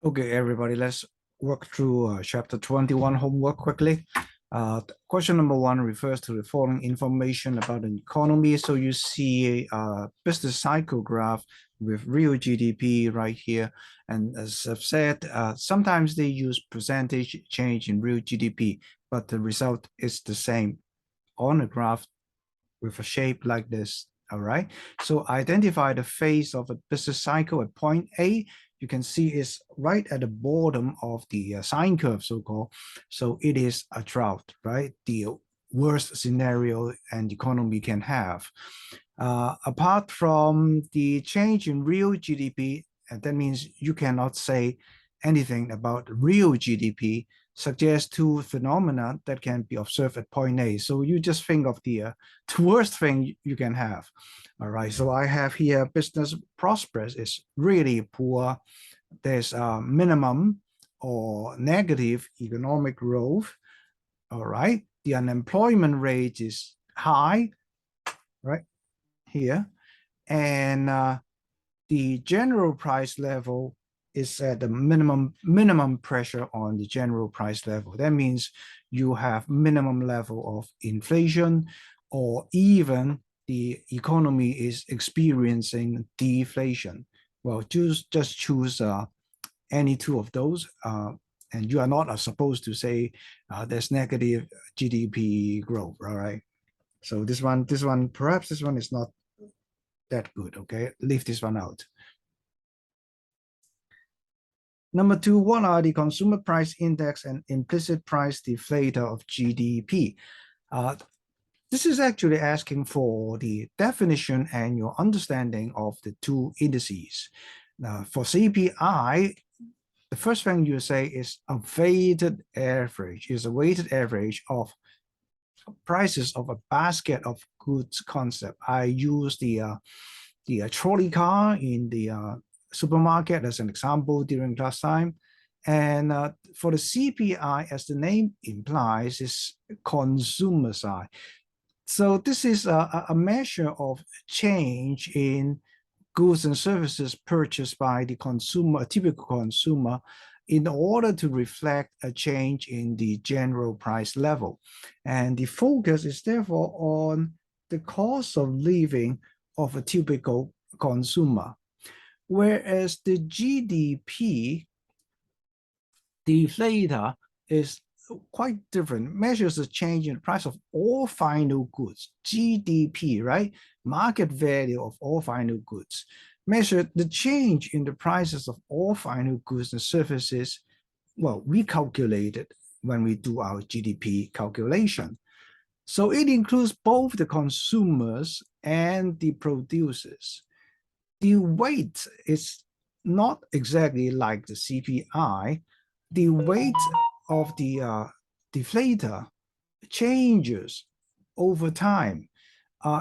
Okay, everybody, let's work through chapter 21 homework quickly. Question number 1 refers to the following information about an economy. So you see a business cycle graph with real GDP right here. And as I've said, sometimes they use percentage change in real GDP, but the result is the same on a graph with a shape like this. All right. So identify the phase of a business cycle at point A. You can see it's right at the bottom of the sine curve, so-called. So it is a drought, right? The worst scenario an economy can have. Apart from the change in real GDP, that means you cannot say anything about real GDP, suggests two phenomena that can be observed at point A. So you just think of the worst thing you can have. All right, so I have here business prosperous is really poor. There's a minimum or negative economic growth. All right, the unemployment rate is high, right here. And the general price level is at the minimum pressure on the general price level. That means you have minimum level of inflation, or even the economy is experiencing deflation. Well, just choose any two of those, and you are not supposed to say there's negative GDP growth. All right. So this one, perhaps this one is not that good. Okay, leave this one out. Number 2, what are the consumer price index and implicit price deflator of GDP? This is actually asking for the definition and your understanding of the two indices. For CPI, the first thing you say is a weighted average, is a weighted average of prices of a basket of goods concept. I use the trolley car in the supermarket as an example during class time. And for the CPI, as the name implies, is consumer side. So this is a measure of change in goods and services purchased by the consumer, a typical consumer, in order to reflect a change in the general price level. And the focus is therefore on the cost of living of a typical consumer. Whereas the GDP deflator is quite different, measures the change in the price of all final goods. GDP, right? Market value of all final goods. Measure the change in the prices of all final goods and services. Well, we calculate it when we do our GDP calculation. So it includes both the consumers and the producers. The weight is not exactly like the CPI. The weight of the deflator changes over time.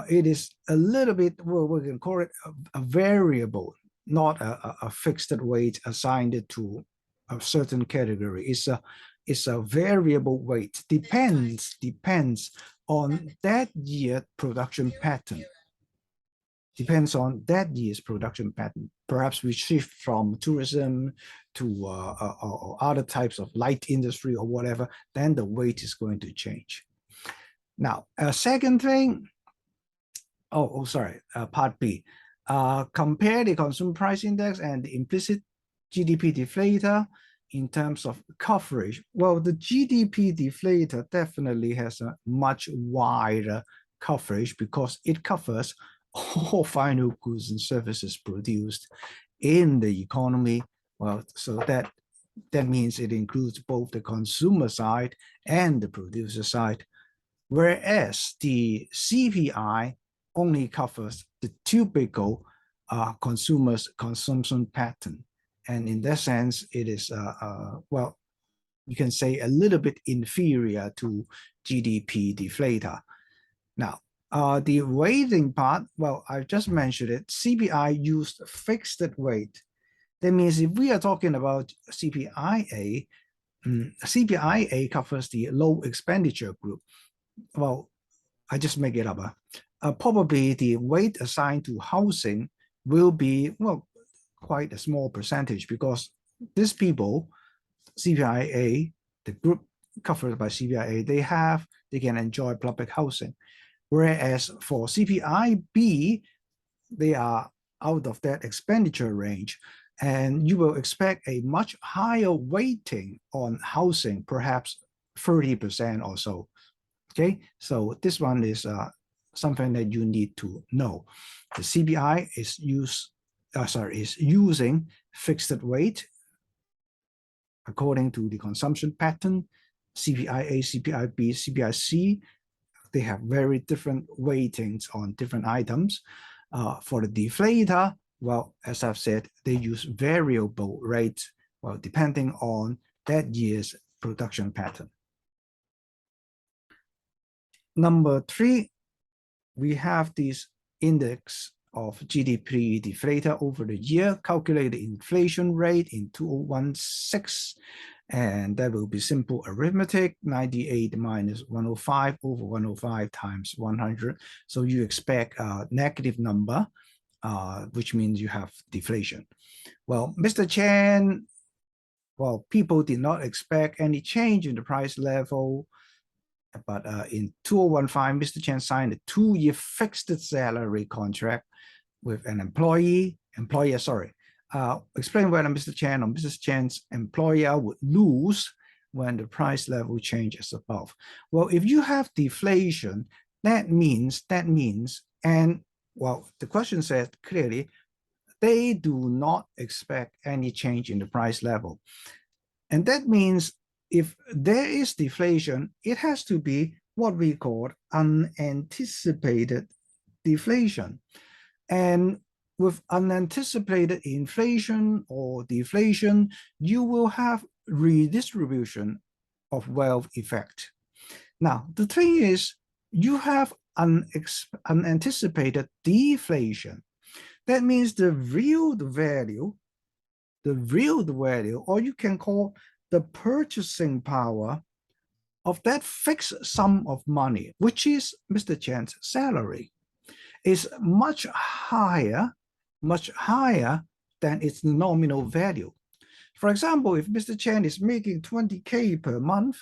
It is a little bit, well, we can call it a variable, not a fixed weight assigned to a certain category. It's a variable weight, depends on that year production pattern. Depends on that year's production pattern. Perhaps we shift from tourism to other types of light industry or whatever, then the weight is going to change. Now, a second thing, part B. Compare the consumer price index and the implicit GDP deflator in terms of coverage. Well, the GDP deflator definitely has a much wider coverage because it covers all final goods and services produced in the economy. Well, so that means it includes both the consumer side and the producer side, whereas the CPI only covers the typical consumer's consumption pattern. And in that sense, it is, well, you can say a little bit inferior to GDP deflator. Now, the weighting part, well, I just mentioned it. CPI used fixed weight. That means if we are talking about CPIA, CPIA covers the low expenditure group. Well, I just make it up. Probably the weight assigned to housing will be, well, quite a small percentage because these people, CPIA, the group covered by CPIA, they can enjoy public housing. Whereas for CPIB, they are out of that expenditure range, and you will expect a much higher weighting on housing, perhaps 30% or so. Okay, so this one is something that you need to know. The CPI is using fixed weight according to the consumption pattern. CPIA, CPIB, CPIC, they have very different weightings on different items. For the deflator, well, as I've said, they use variable rates, well, depending on that year's production pattern. Number 3, we have this index of GDP deflator over the year, calculated inflation rate in 2016, and that will be simple arithmetic, 98 minus 105 over 105 times 100. So you expect a negative number, which means you have deflation. Well, Mr. Chen, well, people did not expect any change in the price level, but in 2015, Mr. Chen signed a 2-year fixed salary contract with an employer. Explain whether Mr. Chen or Mrs. Chen's employer would lose when the price level changes above. Well, if you have deflation, that means, and well, the question says clearly, they do not expect any change in the price level. And that means if there is deflation, it has to be what we call unanticipated deflation. And with unanticipated inflation or deflation, you will have redistribution of wealth effect. Now, the thing is, you have unanticipated deflation. That means the real value, or you can call the purchasing power of that fixed sum of money, which is Mr. Chen's salary, is much higher than its nominal value. For example, if Mr. Chen is making 20K per month,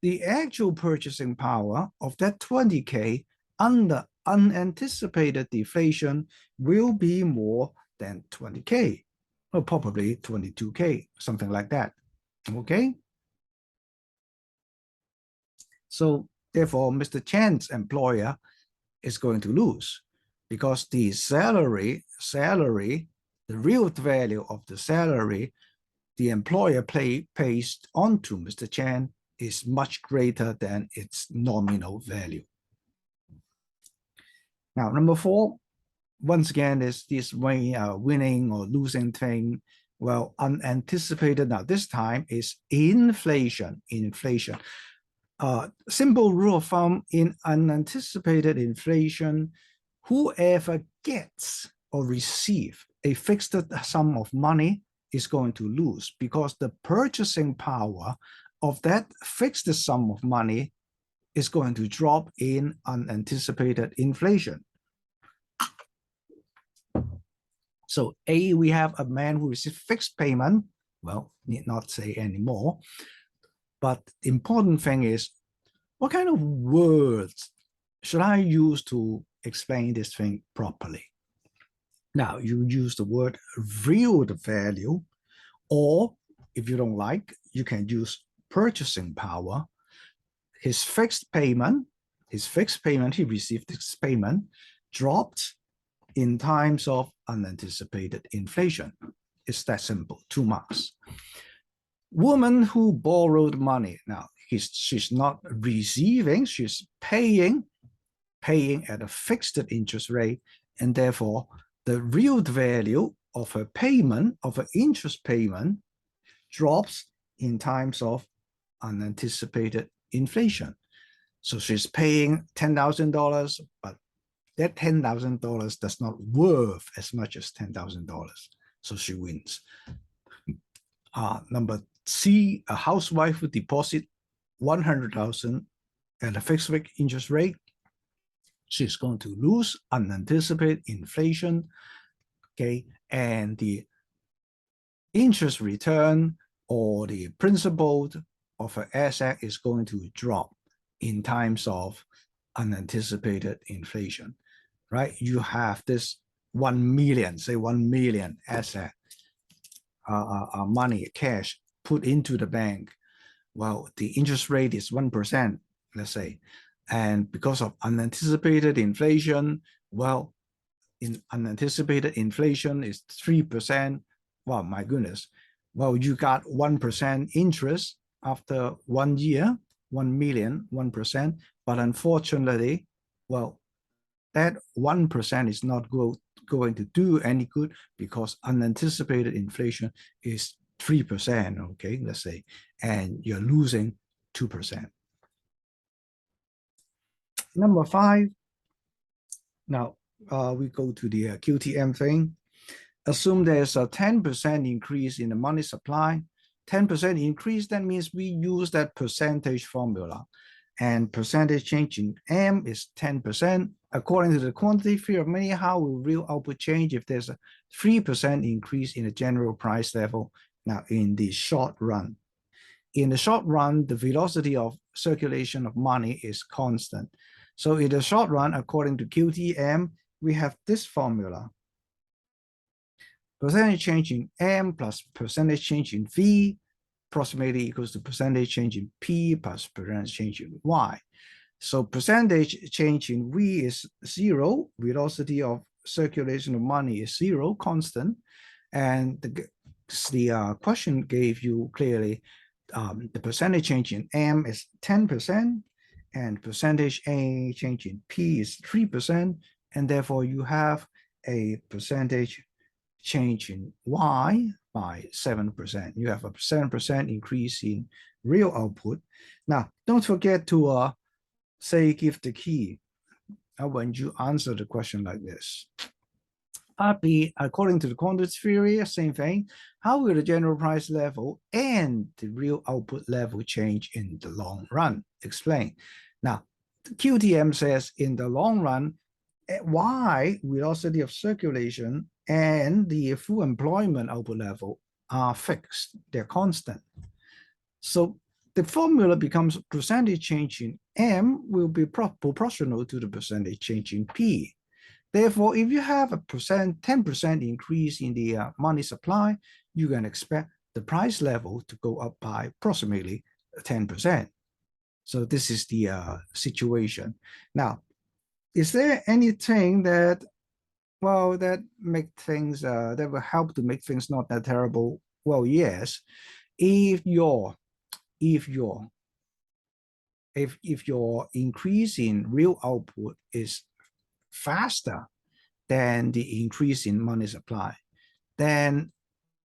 the actual purchasing power of that 20K under unanticipated deflation will be more than 20K, or probably 22K, something like that. Okay? So therefore, Mr. Chen's employer is going to lose because the salary, the real value of the salary the employer pays onto Mr. Chen is much greater than its nominal value. Now, number 4, once again, is this winning or losing thing. Well, unanticipated, now this time is inflation. Simple rule of thumb, in unanticipated inflation, whoever gets or receives a fixed sum of money is going to lose because the purchasing power of that fixed sum of money is going to drop in unanticipated inflation. So A, we have a man who receives fixed payment. Well, need not say anymore. But the important thing is, what kind of words should I use to explain this thing properly? Now, you use the word real value, or if you don't like, you can use purchasing power. His fixed payment, he received this payment, dropped in times of unanticipated inflation. It's that simple, 2 marks. Woman who borrowed money. Now, she's not receiving, she's paying at a fixed interest rate, and therefore the real value of her payment, of her interest payment, drops in times of unanticipated inflation. So she's paying $10,000, but that $10,000 does not worth as much as $10,000. So she wins. Number C, a housewife who deposit $100,000 at a fixed interest rate. She's going to lose unanticipated inflation. Okay, and the interest return or the principal of an asset is going to drop in times of unanticipated inflation, right? You have this 1 million, say 1 million asset, money, cash put into the bank. Well, the interest rate is 1%, let's say. And because of unanticipated inflation, well, in unanticipated inflation is 3%. Well, my goodness. Well, you got 1% interest after 1 year, 1 million, 1%. But unfortunately, well, that 1% is not going to do any good because unanticipated inflation is 3%, okay, let's say, and you're losing 2%. Number 5, now we go to the QTM thing. Assume there's a 10% increase in the money supply. 10% increase, that means we use that percentage formula. And percentage change in M is 10%. According to the quantity theory of money, how will real output change if there's a 3% increase in the general price level? Now, in the short run. In the short run, the velocity of circulation of money is constant. So in the short run, according to QTM, we have this formula. Percentage change in M plus percentage change in V approximately equals to percentage change in P plus percentage change in Y. So percentage change in V is 0, velocity of circulation of money is 0, constant. And the question gave you clearly the percentage change in M is 10%, and percentage change in P is 3%, and therefore you have a percentage change in Y by 7%. You have a 7% increase in real output. Now, don't forget to say give the key when you answer the question like this. According to the quantity theory, same thing. How will the general price level and the real output level change in the long run? Explain. Now, QTM says in the long run, Y, velocity of circulation, and the full employment output level are fixed. They're constant. So the formula becomes percentage change in M will be proportional to the percentage change in P. Therefore, if you have a 10% increase in the money supply, you can expect the price level to go up by approximately 10%. So this is the situation. Now, is there anything that, well, that make things that will help to make things not that terrible? Well, yes. If your increase in real output is faster than the increase in money supply, then,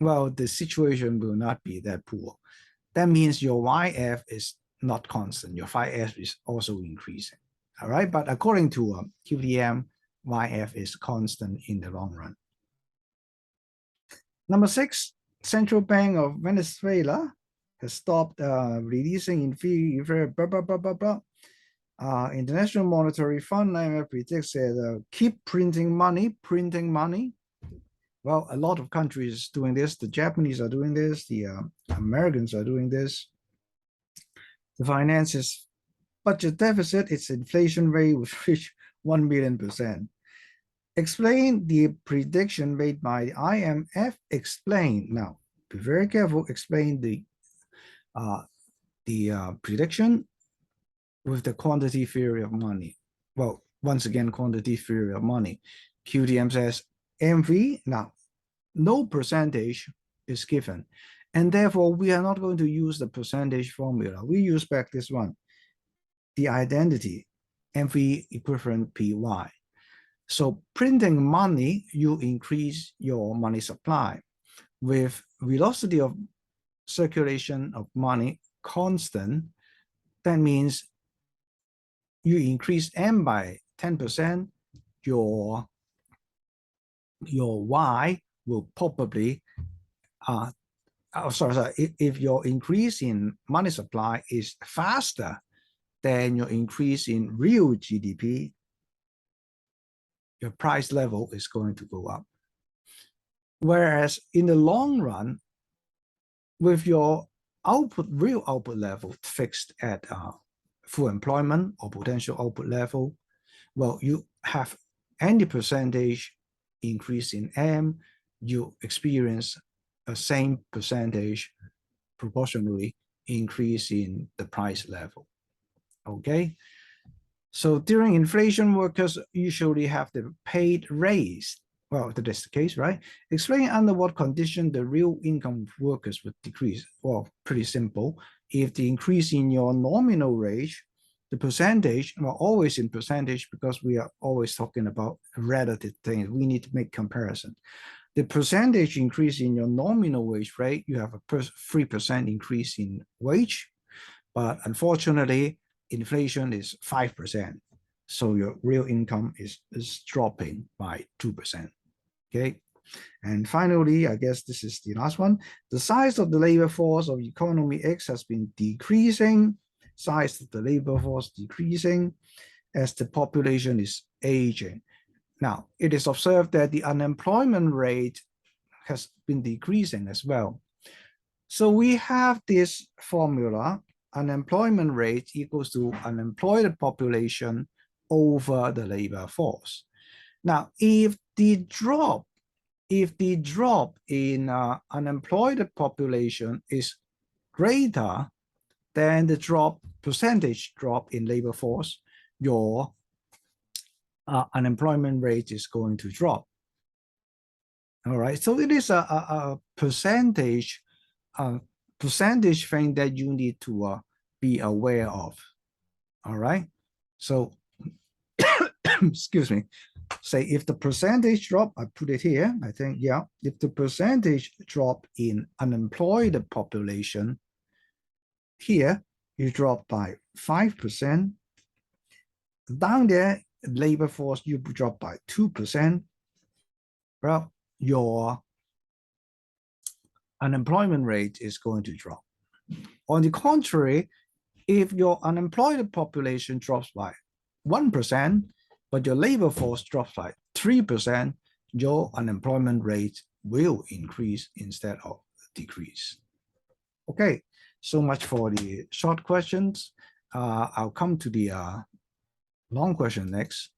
well, the situation will not be that poor. That means your YF is not constant. Your phi F is also increasing. All right, but according to QTM, YF is constant in the long run. Number 6, Central Bank of Venezuela has stopped releasing in fee, blah, blah, blah, blah, blah. International Monetary Fund, IMF predicts that keep printing money. Well, a lot of countries doing this. The Japanese are doing this. The Americans are doing this. The finances budget deficit, its inflation rate will reach 1 million%. Explain the prediction made by the IMF. Explain. Now, be very careful. Explain the prediction with the quantity theory of money. Well, once again, quantity theory of money. QTM says MV. Now, no percentage is given, and therefore we are not going to use the percentage formula. We use back this one, the identity, MV equivalent PY. So printing money, you increase your money supply. With velocity of circulation of money constant, that means you increase M by 10%, your Y will probably, if your increase in money supply is faster than your increase in real GDP, your price level is going to go up. Whereas in the long run, with your real output level fixed at full employment or potential output level, well, you have any percentage increase in M, you experience a same percentage proportionally increase in the price level. Okay. So during inflation, workers usually have the paid raise. Well, that is the case, right? Explain under what condition the real income of workers would decrease. Well, pretty simple. If the increase in your nominal wage, the percentage, well, always in percentage because we are always talking about relative things. We need to make comparison. The percentage increase in your nominal wage rate, you have a 3% increase in wage, but unfortunately, inflation is 5%. So your real income is dropping by 2%. Okay. And finally, I guess this is the last one. The size of the labor force of economy X has been decreasing. Size of the labor force decreasing as the population is aging. Now, it is observed that the unemployment rate has been decreasing as well. So we have this formula, unemployment rate equals to unemployed population over the labor force. Now, if the drop in unemployed population is greater than the percentage drop in labor force, your unemployment rate is going to drop. All right, so it is a percentage thing that you need to be aware of. All right, so excuse me. Say if the percentage drop, I put it here. I think yeah. If the percentage drop in unemployed population, here you drop by 5%. Down there, labor force you drop by 2%. Well, your unemployment rate is going to drop. On the contrary, if your unemployed population drops by 1%, but your labor force drops by 3%, your unemployment rate will increase instead of decrease. Okay, so much for the short questions. I'll come to the long question next.